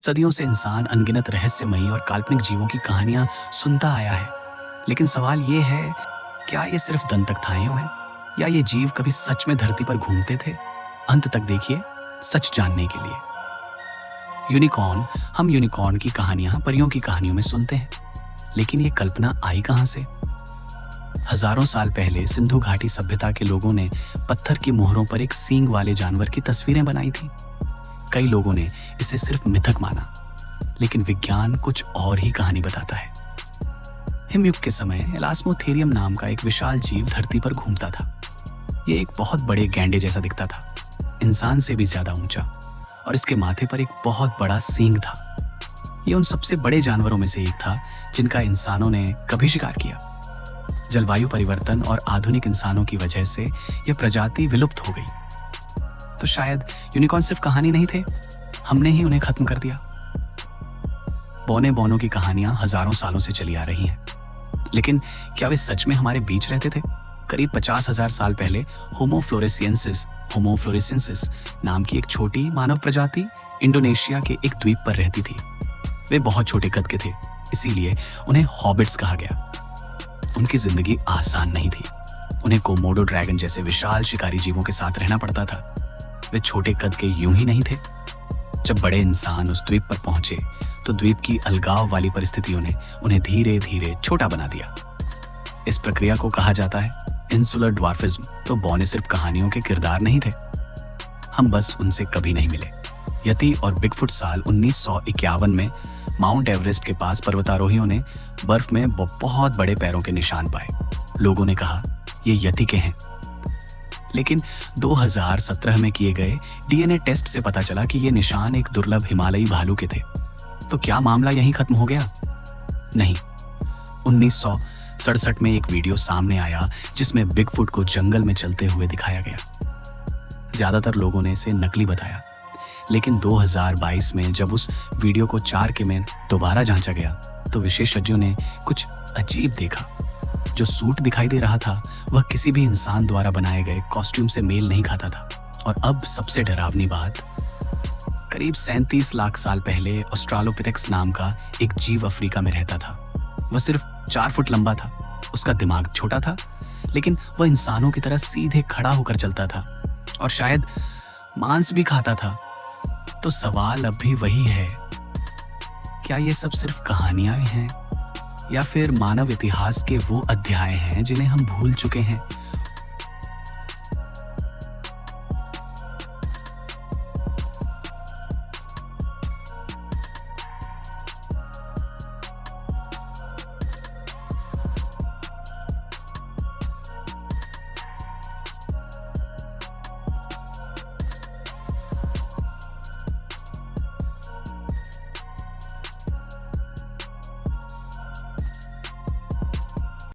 सदियों से इंसान अनगिनत रहस्यमयी और काल्पनिक जीवों की कहानियां सुनता आया है। लेकिन सवाल ये है, क्या ये सिर्फ दंतकथाएं हैं या ये जीव कभी सच में धरती पर घूमते थे? अंत तक देखिए सच जानने के लिए। यूनिकॉर्न। हम यूनिकॉर्न की कहानियां परियों की कहानियों में सुनते हैं, लेकिन ये कल्पना आई कहां से? हजारों साल पहले सिंधु घाटी सभ्यता के लोगों ने पत्थर की मोहरों पर एक सींग वाले जानवर की तस्वीरें बनाई थी। कई लोगों ने इसे सिर्फ मिथक माना, लेकिन विज्ञान कुछ और ही कहानी बताता है। हिमयुग के समय एलास्मोथेरियम नाम का एक विशाल जीव धरती पर घूमता था। ये एक बहुत बड़े गैंडे जैसा दिखता था, इंसान से भी ज्यादा ऊंचा, और इसके माथे पर एक बहुत बड़ा सींग था। ये उन सबसे बड़े जानवरों में से एक था जिनका इंसानों ने कभी शिकार किया। जलवायु परिवर्तन और आधुनिक इंसानों की वजह से यह प्रजाति विलुप्त हो गई। तो शायद यूनिकॉर्न सिर्फ कहानी नहीं थे, हमने ही उन्हें खत्म कर दिया। बौने बौनों की कहानियां हजारों सालों से चली आ रही हैं, लेकिन क्या वे सच में हमारे बीच रहते थे? करीब 50,000 साल पहले होमो फ्लोरेसियंसिस नाम की एक छोटी मानव प्रजाति इंडोनेशिया के एक द्वीप पर रहती थी। वे बहुत छोटे कद के थे, इसीलिए उन्हें हॉबिट्स कहा गया। उनकी जिंदगी आसान नहीं थी। उन्हें कोमोडो ड्रैगन जैसे विशाल शिकारी जीवों के साथ रहना पड़ता था। वे छोटे कद के यूं ही नहीं थे। जब बड़े इंसान उस द्वीप पर पहुंचे तो द्वीप की अलगाव वाली परिस्थितियों ने उन्हें धीरे धीरे छोटा बना दिया। इस प्रक्रिया को कहा जाता है इंसुलर ड्वार्फिज्म। तो बौने सिर्फ कहानियों के किरदार नहीं थे, हम बस उनसे कभी नहीं मिले। यति और बिगफुट साल 1951 में माउंट एवरेस्ट के पास पर्वतारोहियों ने बर्फ में बहुत बड़े पैरों के निशान पाए। लोगों ने कहा ये यति के हैं, लेकिन 2017 में किए गए डीएनए टेस्ट से पता चला कि ये निशान एक दुर्लभ हिमालयी भालू के थे। तो क्या मामला यहीं खत्म हो गया? नहीं। 1967 में एक वीडियो सामने आया जिसमें बिगफुट को जंगल में चलते हुए दिखाया गया। ज्यादातर लोगों ने इसे नकली बताया, लेकिन 2022 में जब उस वीडियो को 4K में दोबारा जांचा गया तो विशेषज्ञों ने कुछ अजीब देखा। जो सूट दिखाई दे रहा था वह किसी भी इंसान द्वारा बनाए गए कॉस्ट्यूम से मेल नहीं खाता था। और अब सबसे डरावनी बात, करीब 37 लाख साल पहले ऑस्ट्रालोपिथेक्स नाम का एक जीव अफ्रीका में रहता था। वह सिर्फ 4 फुट लंबा था। उसका दिमाग छोटा था, लेकिन वह इंसानों की तरह सीधे खड़ा होकर चलता था और शायद मांस भी खाता था। तो सवाल अब भी वही है, क्या ये सब सिर्फ कहानियां हैं या फिर मानव इतिहास के वो अध्याय हैं जिन्हें हम भूल चुके हैं?